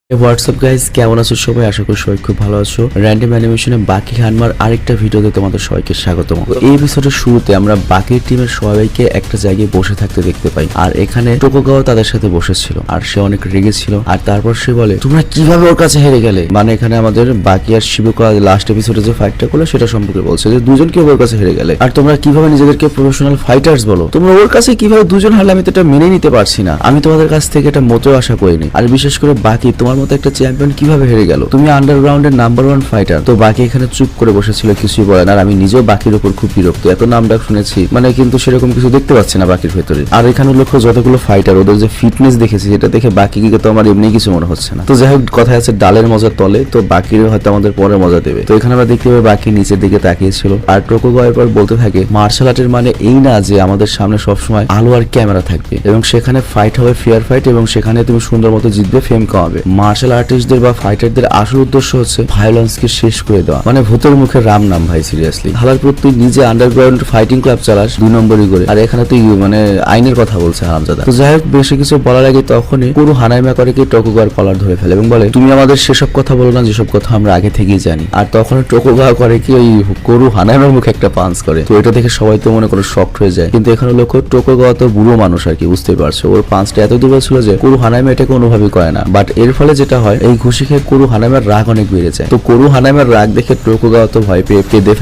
WhatsApp guys, কেমন আছো সবাই? আশা করি সবাই খুব ভালো আছো। র্যান্ডম অ্যানিমেশনে বাকি হানমার আরেকটা ভিডিওতে তোমাদের সবাইকে স্বাগতম। এই এপিসোডের শুরুতে আমরা বাকির টিমের সবাইকে একটা জায়গায় বসে থাকতে দেখতে পাই, আর এখানে টোকোগাও তাদের সাথে বসেছিল, আর সে অনেক রেগেছিল। আর তারপর সে বলে, তোমরা কিভাবে ওর কাছে হেরে গেলে? মানে এখানে আমাদের বাকি আর শিবুকা লাস্ট এপিসোডে যে ফাইটটা করলো সেটা সম্পর্কে বলছে যে দুজন কিভাবে ওর কাছে হেরে গেলে, আর তোমরা কিভাবে নিজেদেরকে প্রফেশনাল ফাইটার্স বলো, তোমরা ওর কাছে কিভাবে দুজন হারলে? আমি তো এটা মেনে নিতে পারছি না, আমি তোমাদের কাছ থেকে এটা মোটেও আশা করিনি। আর বিশেষ করে বাকি, তোমার মতো একটা চ্যাম্পিয়ন কিভাবে হেরে গেল? তুমি আন্ডারগ্রাউন্ডের নাম্বার 1 ফাইটার। তো বাকি এখানে চুপ করে বসেছিল, কিছুই বলে না। আর আমি নিজেও বাকির উপর খুব বিরক্ত, এত নাম ডাক শুনেছি মানে, কিন্তু সেরকম কিছু দেখতে পাচ্ছি না বাকির ভেতরে। আর এখানে লক্ষ্য যতগুলো ফাইটার, ওদের যে ফিটনেস দেখেছি সেটা দেখে বাকিকে তো আমার এমনি কিছু মনে হচ্ছে না। তো যাই হোক, কথা আছে ডালের মজা তলে, তো বাকির হয়তো আমাদের পরে মজা দেবে। তো এখানে আমরা দেখতে পাই বাকি নিচের দিকে তাকিয়েছিল, আর টোকোগাওয়ের পর বলতে থাকে, মার্শাল আর্টের মানে এই না যে আমাদের সামনে সবসময় আলো আর ক্যামেরা থাকবে এবং সেখানে ফাইট হবে ফেয়ার ফাইট, এবং সেখানে তুমি সুন্দর মতো জিতবে, ফেম কামাবে। মার্শাল আর্টিস্টদের বা ফাইটারদের আসল উদ্দেশ্য হচ্ছে ভায়োলেন্সকে শেষ করে দেওয়া। মানে ভূতের মুখে রাম নাম ভাই, সিরিয়াসলি। হালারপুর তুই নিজে আন্ডারগ্রাউন্ড ফাইটিং ক্লাব চালাস 2 নম্বরই করে, আর এখানে তুই মানে আইনের কথা বলছে হারামজাদা। তো যাই হোক, বেশি কিছু বলার আগে তখনই পুরো হানাইমা করে কি টোকোগাওয়ার কলার ধরে ফেলে এবং বলে, তুমি আমাদের সেসব কথা বলো না যেসব কথা আমরা আগে থেকেই জানি। আর তখন টোকোগাওয়া করে কি, ওই করু হানাইমার মুখে একটা পাঞ্চ করে। তো এটা দেখে সবাই তো মনে করে শকড হয়ে যায়, কিন্তু এখানে লক্ষ্য টোকোগাওয়া তো বুড়ো মানুষ আর কি, বুঝতে পারছো। ওর পাঞ্চটা এত দুর্বল ছিল যে করু হানাইমা এটাকে অনুভবই করে না। বাট এর ফলে যেটা হয়, এই ঘুষি খেয়ে করু হানাইমার রাগ অনেক বেড়ে যায়। তো করু হানাইমার রাগ দেখে টোকোগাওয়া তো ভয় পেয়ে কেঁদে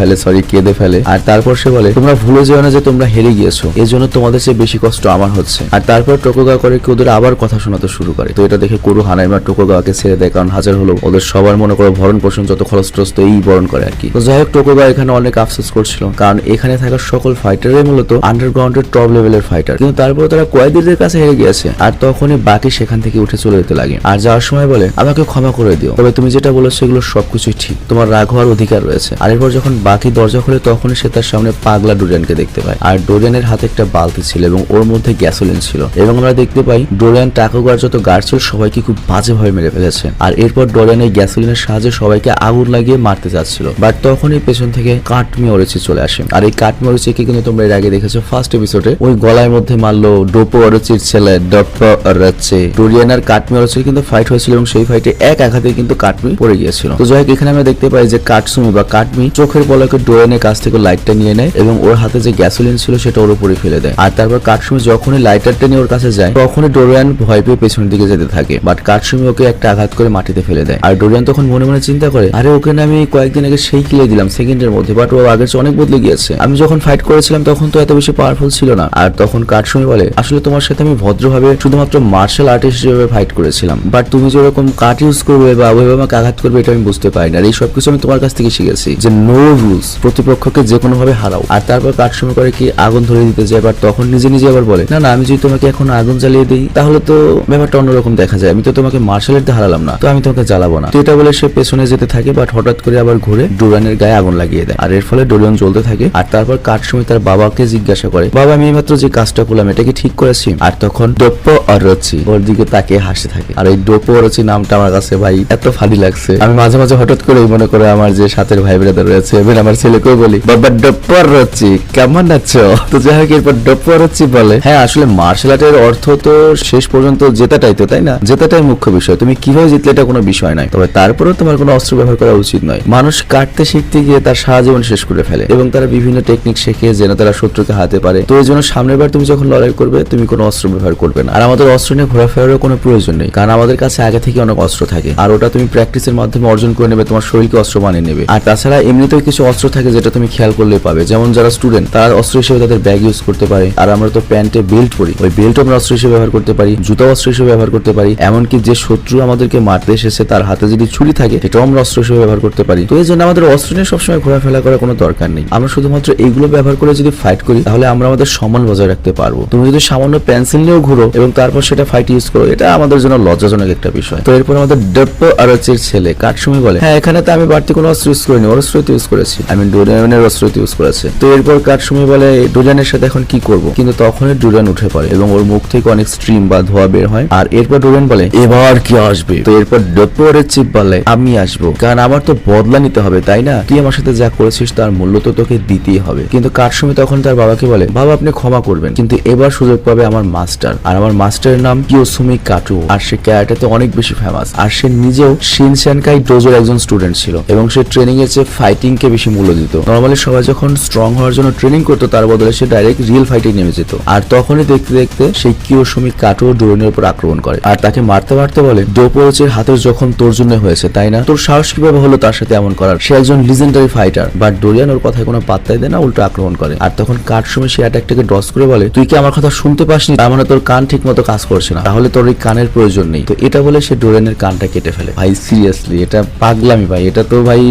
ফেলে। আর তারপর সে বলে, তোমরা ভুলে যেও না যে তোমরা হেরে গিয়েছো, এর জন্য তোমাদের চেয়ে বেশি কষ্ট আমার হচ্ছে। আর তারপর টোকোগাওয়া করে কি ওদের আবার কথা শোনাতে শুরু করে। তো এটা দেখে করু হানাইমা টোকোগাওয়াকে ছেড়ে দেয়, কারণ হাজার হলো ওদের সবার মনে করো ভরণ পোষণ যত খরচ টরচ তো এই বরণ করে আর কি। তো যাই হোক, টোকোগাওয়া এখানে অনেক আফসোস করছিল, কারণ এখানে থাকা সকল ফাইটারই মূলত আন্ডারগ্রাউন্ডের টপ লেভেলের ফাইটার, কিন্তু তারপর তারা কয়েদিদের কাছে হেরে গিয়েছে। আর তখনই বাকি সেখান থেকে উঠে চলে যেতে লাগে, আর যাওয়ার সময় বলে, আমাকে ক্ষমা করে দিও, তবে তুমি যেটা বলেছো সেগুলো সবকিছুই ঠিক, তোমার রাগ হওয়ার অধিকার রয়েছে। আর এরপর যখন বাকি দরজা খোলে, তখনই সে তার সামনে পাগলা ডোরিয়ানকে দেখতে পায়, আর ডোরিয়ানের হাতে একটা বালতি ছিল এবং ওর মধ্যে গ্যাসোলিন ছিল। এবং আমরা দেখতে পাই ডোরিয়ান টাকোগার যত গার্ড ছিল সবাইকে খুব বাজেভাবে মেরে ফেলেছে। আর এরপর ডোরিয়ান এই গ্যাসোলিনের সাহায্যে সবাইকে আগুন লাগিয়ে মারতে যাচ্ছিল, বাট তখনই পেছন থেকে কাটমি অরচি চলে আসে। আর এই কাটমি অরচিকে কিন্তু তোমরা এর আগে দেখেছো ফার্স্ট এপিসোডে, ওই গলায় মধ্যে মারলো ডোপো অরচির ছেলে ডপ্পো অরচি। ডোরিয়ান আর কাটমি অরচির কিন্তু ফাইট হয়েছিল এবং সেই ফাইটে এক আঘাতে কিন্তু কাটমি পড়ে গিয়েছিল। তো যাই হোক, এখানে আমরা দেখতে পাই যে কাটসুমি বা কাটমি চোখের পলকে ডোরিয়ানের কাছ থেকে লাইটটা নিয়ে নেয় এবং ওর হাতে যে গ্যাসোলিন ছিল সেটা ওর উপরে ফেলে দেয়। আর তারপর কাটসুমি যখনই লাইটারটা নিয়ে ওর কাছে যায়, তখনই ডোরিয়ান ভয় পেয়ে পেছনের দিকে যেতে থাকে, বাট কাটসুমি ওকে একটা আঘাত করে মাটিতে ফেলে দেয়। আর ডোরিয়ান তখন মনে মনে চিন্তা করে, আরে ওকে না আমি কয়েকদিন আগে সেই কিলে দিলাম সেকেন্ডের মধ্যে, বাট ও আগের চেয়ে অনেক বদলে গিয়েছে। আমি যখন ফাইট করেছিলাম তখন তো এত বেশি পাওয়ারফুল ছিল না। আর তখন কাটসুমি বলে, আসলে তোমার সাথে আমি ভদ্রভাবে শুধুমাত্র মার্শাল আর্টিস্ট হিসেবে ফাইট করেছিলাম, বাট তুমি যেরকম কাট ইউজ করবে বা ওইভাবে আমাকে আঘাত করবে এটা আমি বুঝতে পারি না। আর এই সবকিছু আমি তোমার কাছ থেকে শিখেছি যে নো রুলস, প্রতিপক্ষকে যে কোনো ভাবে হারাও। আর তারপর কাটসুমি করে কি আগুন ধরে দিতে যায়, বাট তখন নিজে নিজে আবার বলে, না না, আমি যদি তোমাকে এখন আগুন জ্বালিয়ে দিই তাহলে তো ব্যাপারটা অন্যরকম দেখা যায়, আমি তো তোমাকে মার্শাল আর্টে হারালাম না, তো আমি তোমাকে জ্বালাবো না। তো এটা বলে সে পেছনে যেতে থাকে, বাট হঠাৎ করে আবার ঘুরে ডোরিয়ানের গায়ে আগুন লাগিয়ে দেয়। আর এর ফলে ডোরিয়ান জ্বলতে থাকে। আর তারপর কাটসুমি তার বাবাকে জিজ্ঞাসা করে, বাবা আমি এইমাত্র যে কাজটা করলাম এটা কি ঠিক করেছি? আর তখন ডোপ্পো অরচি ওর দিকে তাকিয়ে হাসতে থাকে। আর এই ডোপ্পো অরচি নামটা আমার কাছে ভাই এত ফানি লাগছে, আমি মাঝে মাঝে হঠাৎ করে মনে করে আমার যে সাথের ভাই ব্রাদার রয়েছে এবার আমার ছেলেকেও বলি, বাবা ডোপ্পো অরচি কেমন আছো? তো যাই হোক, এরপর ডোপ্পো অরচি বলে, হ্যাঁ আসলে মার্শাল আর্টের অর্থ তো শেষ পর্যন্ত জেতাটাই, তো তাই না? জেতাটাই মুখ্য বিষয়, তুমি কিভাবে জিতলে এটা কোনো বিষয় নয়, তবে তারপরেও তোমার কোনো অস্ত্র ব্যবহার করা উচিত নয়। মানুষ কাটতে শিখতে গিয়ে তার সারা জীবন শেষ করে ফেলে এবং তারা বিভিন্ন টেকনিক শেখে যেন তারা শত্রুকে হাতে পারে। তো এই জন্য সামনের বার তুমি যখন লড়াই করবে তুমি কোনো অস্ত্র ব্যবহার করবে না। আর আমাদের অস্ত্র নিয়ে ঘোরাফেরারও কোনো প্রয়োজন নেই, কারণ আমাদের কাছে আগে থেকে অনেক অস্ত্র থাকে, আর ওটা তুমি প্র্যাকটিসের মাধ্যমে অর্জন করে নেবে, তোমার শরীরকে অস্ত্র বানিয়ে নেবে। আর তাছাড়া এমনিতেও কিছু অস্ত্র থাকে যেটা তুমি খেয়াল করলে পাবে, যেমন যারা স্টুডেন্ট তারা অস্ত্র হিসেবে তাদের ব্যাগ ইউজ করতে পারে, আর আমরা তো প্যান্টে বেল্ট পরি, ওই বেল্ট আমরা অস্ত্র হিসেবে ব্যবহার করতে পারি, জুতা অস্ত্র হিসেবে ব্যবহার করতে পারি, এমনকি যে শত্রু আমাদেরকে মারতে এসেছে তার হাতে যদি ছুরি থাকে সেটাও আমরা অস্ত্র হিসেবে ব্যবহার করতে পারি। তো এই জন্য আমাদের অস্ত্র নিয়ে সবসময় ঘোরাফেরা করার কোনো দরকার নেই। আমরা শুধুমাত্র এইগুলো ব্যবহার করে যদি ফাইট করি তাহলে আমরা আমাদের সম্মান বজায় রাখতে পারবো। তুমি যদি সামান্য পেন্সিল নিয়েও ঘুরো এবং তারপর সেটা ফাইট ইউজ করো, এটা আমাদের জন্য লজ্জাজনক একটা বিষয়। তো এরপর আমাদের ডোপ্পো অরচির ছেলে কাটসুমি বলে, হ্যাঁ এখানে তো আমি বাড়তি কোনো অস্ত্র ইউজ করিনি, ওর অস্ত্র ইউজ করেছি, আমি ডোরিয়ানের অস্ত্র ইউজ করেছে। তো এরপর কাটসুমি বলে, ডোরিয়ানের সাথে এখন কি করব? কিন্তু তখনই ডোরিয়ান উঠে পড়ে এবং ওর মুখ থেকে অনেক স্ট্রিম বা ধোঁয়া বের হয়। আর এরপর ডোরিয়ান বলে, এবার কি আসবে? তো এরপর ডোপ্পো অরচি বলে, আমি আসবো, কারণ আমার তো বদলা নিতে হবে, তাই না? তুই আমার সাথে যা করেছিস তার মূল্য তো তোকে দিতেই হবে। কিন্তু কাটসুমি তখন তার বাবাকে বলে, বাবা আপনি ক্ষমা করবেন, কিন্তু এবার সুযোগ পাবে আমার মাস্টার, আর আমার মাস্টারের নাম কিয়োসুমি কাটো, আর সে ক্যারাটেতে অনেক বেশি ফেমাস, আর সে নিজেও শিনশানকাই ডোজোর একজন স্টুডেন্ট ছিল এবং সে ট্রেনিং এর চেয়ে ফাইটিং কে বেশি মূল্য দিত। নরমালি সবাই যখন স্ট্রং হওয়ার জন্য ট্রেনিং করতো তার বদলে সে ডাইরেক্ট রিয়েল ফাইটিং নেমে যেত। আর তখনই দেখতে দেখতে সেই কিয়োশিমি কাটো ডোরিয়ানের উপর আক্রমণ করে আর তাকে মারতে মারতে বলে, ডোপোরোচির হাতের জখম তোর জন্য হয়েছে তাই না, তোর সাহস কিভাবে হলো তার সাথে এমন করার, সে একজন লিজেন্ডারি ফাইটার। বাট ডোরিয়ান ওর কথায় কোনো পাত্তাই দেয় না, উল্টো আক্রমণ করে। আর তখন কাটসুমি সে অ্যাটাকটাকে ডস করে বলে, তুই কি আমার কথা শুনতে পাসনি, তার মানে তোর কান ঠিক মতো কাজ করছে না, তাহলে তোর এই কানের প্রয়োজন নেই। তো এটা বলে সে ডোরিয়ানের কানটা কেটে ফেলে। ভাই সিরিয়াসলি এটা পাগলামি ভাই, এটা তো ভাই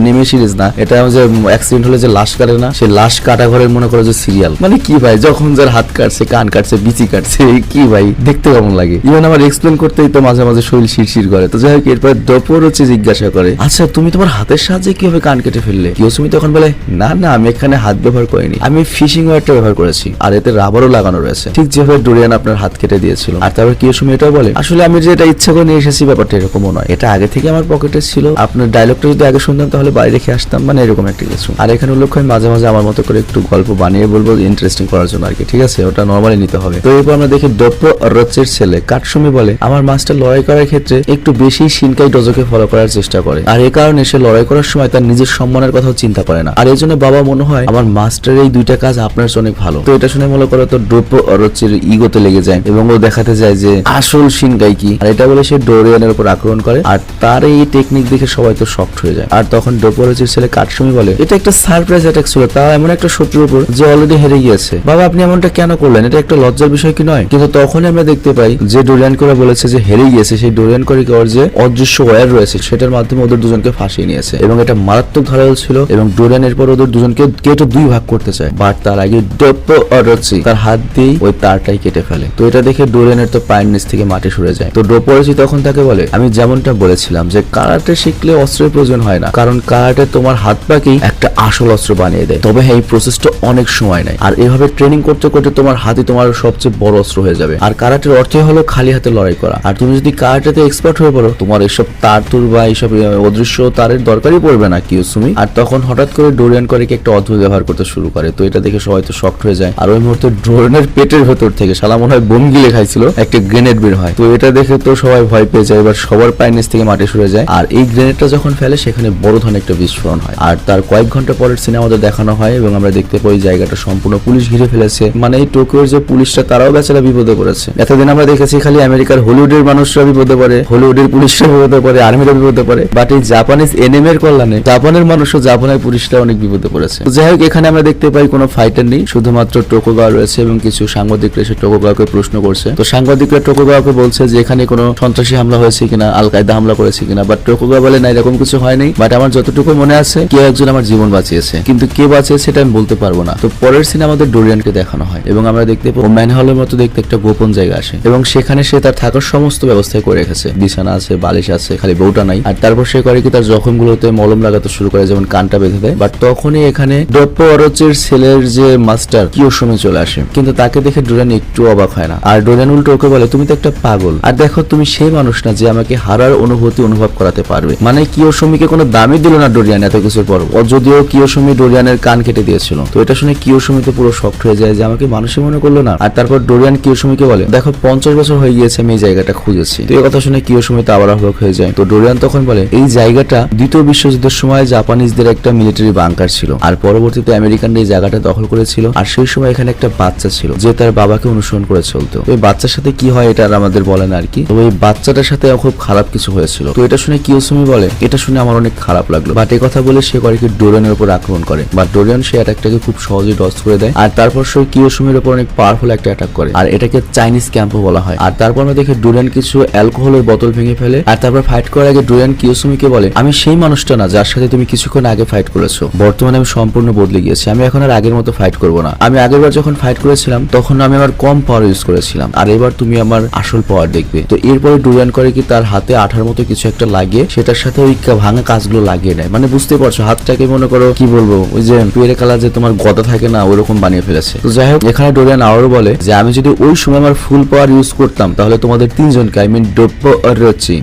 নেমে সিরিজ না, এটা যে অ্যাক্সিডেন্ট হলে যে লাশ কাটে না, সে লাশ কাটা ঘরের মনে করে যে সিরিয়াল। মানে কি ভাই, যখন যার হাত কাটছে, কান কাটছে, বিচি কাটছে, কি ভাই দেখতে কেমন লাগে। ইভেন আমার এক্সপ্লেন করতেই তো মাঝে মাঝে শরীর শিরশির করে। তো যাই হোক, এরপরে ডোপোরোচি জিজ্ঞাসা করে, আচ্ছা তুমি তোমার হাতের সাহায্যে কিভাবে কান কেটে ফেললে? কিয়োশিমি তখন বলে, না না আমি এখানে হাত ব্যবহার করিনি, আমি ফিশিং ওয়্যারটা ব্যবহার করেছি, আর এতে রাবারও লাগানো রয়েছে, ঠিক যেভাবে ডোরিয়ান আপনার হাত কেটে দিয়েছিল। আর তারপর কিয়োশিমি এটাও বলে, আসলে আমি যে এটা ইচ্ছা করে নিয়ে এসেছি ব্যাপারটা এরকমও নয়, এটা আগে থেকে আমার পকেটে ছিল, আপনার ডায়লগটা যদি আগে শুনতাম তাহলে বাড়ি রেখে আসতাম, মানে এরকম একটা কিছু। আর এখানে উল্লেখ আমি মাঝে মাঝে আমার মতো করে একটু গল্প বানিয়ে বলবো ইন্টারেস্টিং করার জন্য আর কি, ঠিক আছে, ওটা নরমালি নিতে হবে। তো এরপর আমরা দেখি ডোপোরোচির ছেলে কাটসুমি বলে, আমার মাস্টার লড়াই করার ক্ষেত্রে একটু বেশি শিনকাই ডোজোকে ফলো করার চেষ্টা করে, আর এই কারণে সে লড়াই করার সময় তার নিজের সম্মানের কথাও চিন্তা করে না। আর এই জন্য বাবা মনে হয় আমার মাস্টারের এই দুইটা কাজ আপনার অনেক ভালো। তো এটা শুনে মনে করো তো ডোপোরোচির ইগোতে লেগে যায় এবং ও দেখাতে যায় যে আসল শিনকাই কি। আর এটা বলে সে ডোরিয়ানের উপর আক্রমণ করে, আর তার এই টেকনিক দেখে সবাই তো শকড হয়ে যায়। আর তখন ডোপোরোচির ছেলে কাটসুমি বলে, এটা একটা সারপ্রাইজ অ্যাটাক ছিল, তা এমন একটা শত্রুর উপর যে অলরেডি হেরে গিয়েছে। বাবা আপনি এমনটা কেন করলেন, এটা একটা লজ্জার বিষয় কি নয়? কিন্তু তখনই আমরা দেখতে পাই যে ডোরিয়ান করে বলেছে যে হেরে গিয়েছে, সেই ডোরিয়ান করে যে অদৃশ্য ওয়্যার রয়েছে সেটার মাধ্যমে ওদের দুজনকে ফাঁসিয়ে নিয়েছে এবং এটা মারাত্মক ধারালো ছিল এবং ডোরিয়ান এরপর ওদের দুজনকে কেটে দুই ভাগ করতে চায়। বাট তার আগে ডোপোরোচি তার হাত দিয়ে ওই তারটাই কেটে ফেলে। তো এটা দেখে ডোরিয়ানের তো পায়ের নিচ থেকে মাটি সরে যায়। তো ডোপোরোচি তখন তাকে বলে, আমি যেমনটা বলেছিলাম যে কারাটে শিখলে অস্ত্রের প্রয়োজন হয় না, কারণ কারাটে তোমার হাত পাকেই একটা আসল অস্ত্র বানিয়ে দেয়, তবে এই প্রসেসটা অনেক সময় নেয়। আর এভাবে ট্রেনিং করতে করতে তোমার হাতই তোমার সবচেয়ে বড় অস্ত্র হয়ে যাবে। আর কারাটের অর্থই হলো খালি হাতে লড়াই করা। আর তুমি যদি কারাটেতে এক্সপার্ট হয়ে পড়ো, তোমার এসব তার তুর বা এইসব অদৃশ্য তারের দরকারই পড়বে না কিয়োশিমি। আর তখন হঠাৎ করে ডোরিয়ান করে একটা অদ্ভুত ব্যবহার করতে শুরু করে। তো এটা দেখে সবাই তো শকড হয়ে যায়। আর ওই মুহূর্তে ডোরিয়ানের পেটের ভেতর থেকে শালা মনে হয় বোম গিলে খাইছিল, একটা গ্রেনেড বের হয়। তো এটা দেখে তো সবাই ভয় পেয়ে যায়, এবার সবার পায়ের নিচ থেকে মাটি সরে যায়। আর এই গ্রেনেডটা যখন ফেলে সেখানে বড় ধরনের একটা বিস্ফোরণ হয়। আর তার কয়েক ঘন্টা পরের সিনেমা আমাদের দেখানো হয় এবং আমরা দেখতে পাই জায়গাটা সম্পূর্ণ পুলিশ ঘিরে ফেলেছে। মানে এই টোকিওর যে পুলিশটা তারাও বেচারা বিপদে পড়েছে। এতদিন আমরা দেখেছি খালি আমেরিকার হলিউডের মানুষরা বিপদে পড়ে, হলিউডের পুলিশরা বিপদে পড়ে, আর্মিরা বিপদে পড়ে, বাট এই জাপানিজ এনিমের কল্যাণে জাপানের মানুষও জাপানের পুলিশরা অনেক বিপদে পড়েছে। যাই হোক, এখানে আমরা দেখতে পাই কোনো ফাইটার নেই, শুধুমাত্র টোকুগাওয়া রয়েছে এবং কিছু সাংবাদিকরা এসে টোকুগাওয়াকে প্রশ্ন করছে। তো সাংবাদিকরা টোকুগাওয়াকে বলছে যে এখানে কোনো সন্ত্রাসী হামলা হয়েছে কিনা, আল কায়দা হামলা করেছে কিনা, বাট টোকুগাওয়া বলে না এরকম কিছু হয়নি, বাট আমার যতটুকু মনে আছে কেউ একজন আমার জীবন বাঁচিয়েছে, কিন্তু কে বাঁচিয়েছে সেটা আমি বলতে পারবো না। তো পরের সিনে আমাদের ডোরিয়ানকে দেখানো হয় এবং আমরা দেখতে পাই ম্যানহলের মতো দেখতে একটা গোপন জায়গা আসে এবং সেখানে সে তার থাকার সমস্ত ব্যবস্থায় করে রেখেছে, বিছানা আছে, বালিশ আছে, খালি বউটা নাই। আর তারপর সে করে কি তার জখমগুলোতে মলম লাগাতে শুরু করে, যেমন কানটা বেঁধে দেয়। বাট তখনই এখানে ডোপোরোচির ছেলের যে মাস্টার কিয়োশিমি চলে আসে, কিন্তু তাকে দেখে ডোরিয়ান একটু অবাক হয় না। আর ডোরিয়ান উল্টো ওকে বলে, তুমি তো একটা পাগল, আর দেখো তুমি সেই মানুষ না যে আমাকে হারার অনুভূতি অনুভব করাতে পারবে। মানে কিয়োশিমিকে কোনো দামই দিল না ডোরিয়ান এত কিছুর পর, যদিও কিয়োশিমি ডোরিয়ানের কান কেটে দিয়েছিল। তো এটা শুনে কিয়োশিমি তো পুরো শকড হয়ে যায় যে আমাকে মানুষই মনে করলো না। আর তারপর ডোরিয়ান কিয়োশিমিকে বলে, দেখো 50 বছর হয়ে গিয়েছে আমি এই জায়গাটা খুঁজেছি। তো এই কথা শুনে কিয়োশিমি তো আবার অবাক হয়ে যায়। তো ডোরিয়ান তখন বলে, এই জায়গাটা দ্বিতীয় বিশ্বযুদ্ধের সময় জাপানিজদের একটা মিলিটারি বাংকার ছিল, আর পরবর্তীতে আমেরিকানরা এই জায়গাটা দখল করেছিল। আর সেই সময় এখানে একটা বাচ্চা ছিল যে তার বাবাকে অনুসরণ করে চলতো। তো এই বাচ্চার সাথে কি হয় এটা আর আমাদের বলে না আর কি। তো এই বাচ্চাটার সাথে খুব খারাপ কিছু হয়েছিল। তো এটা শুনে কিয়োশিমি বলে, এটা শুনে আমার অনেক খারাপ লাগলো, বাট এই কথা বলে সে করে কি ডোরিয়ানের উপর আক্রমণ করে। বাট ডোরিয়ান সে অ্যাটাকটাকে খুব সহজেই ডজ করে দেয়। আর তারপর সে কিয়োশিমির উপর অনেক পাওয়ারফুল একটা অ্যাটাক করে, আর এটাকে চাইনিজ ক্যাম্পও বলা হয়। আর তারপর আমরা দেখি ডোরিয়ান কিছু অ্যালকোহলের বোতল ভেঙে ফেলে। আর তারপর ফাইট করার আগে ডোরিয়ান কিয়োশিমিকে বলে, আমি সেই মানুষটা না যার সাথে তুমি কিছুক্ষণ আগে ফাইট করেছো, বর্তমানে আমি সম্পূর্ণ বদলে গিয়েছি, আমি এখন আর আগের মতো ফাইট করবো না। আমি আগেরবার যখন ফাইট করেছিলাম তখন আমি আমার কম পাওয়ার ইউজ করেছিলাম, আর এবার তুমি আমার আসল পাওয়ার দেখবে। তো এরপরে ডোরিয়ান করে কি তার হাতে আঠার মতো কিছু একটা লাগিয়ে সেটার সাথে ওই ভাঙা কাজগুলো লাগিয়ে নেয়। মানে বুঝতে পারছো হাতটাকে মনে করো কি বলবো, ওই যে টুয়ের কালার যে তোমার গদা থাকে না ওইরকম বানিয়ে ফেলেছে। তো যাই হোক, এখানে ডোরিয়ান আবারও বলে যে আমি যদি ওই সময় আমার ফুল পাওয়ার ইউজ করতাম তাহলে তোমাদের তিনজনকে, আই মিন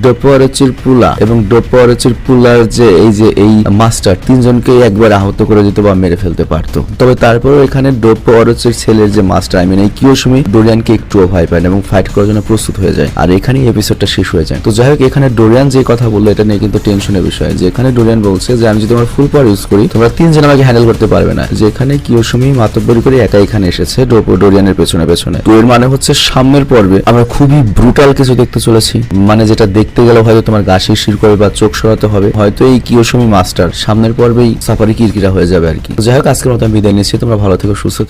ডোপোরোচির পুলা এবং ডোপোরোচির পুলার যে এই মাস্টার তিনজনকে একবার আহত করে দিতে বা মেরে ফেলতে পারতো। তবে তারপরেও এখানে ডোপোরোচির ছেলের যে মাস্টার, আই মিন এই কিয়োশিমি ডোরিয়ানকে একটুও ভয় পায় না এবং ফাইট করার জন্য প্রস্তুত হয়ে যায়। আর এখানেই এপিসোড এপিসোডটা শেষ হয়ে যায়। তো যাই হোক, এখানে ডোরিয়ান যে কথা বললো এটা নিয়ে কিন্তু টেনশনের বিষয়, যে এখানে ডোরিয়ান বলছে যে আমি যদি আমার ফুল পাওয়ার ইউজ করি তোমরা 3 জন আমাকে হ্যান্ডেল করতে পারবে না, যেখানে কিয়োশিমি মাতব্বরি করে একা এখানে এসেছে ডোরিয়ানের পেছনে পেছনে। তো এর মানে হচ্ছে সামনের পর্বে আমরা খুবই ব্রুটাল কিছু দেখতে চলেছি, মানে যেটা দেখতে গেলে হয়তো তোমার গা শিরশির করে বা চোখ সরাতে হবে, হয়তো এই কিয়োশিমি মাস্টার সামনের পর্বেই সাফারি কিরকিরা হয়ে যাবে আর কি। তো যাই হোক, আজকের মতো আমি বিদায় নিচ্ছি। তোমরা ভালো থেকো, সুস্থ থেকো।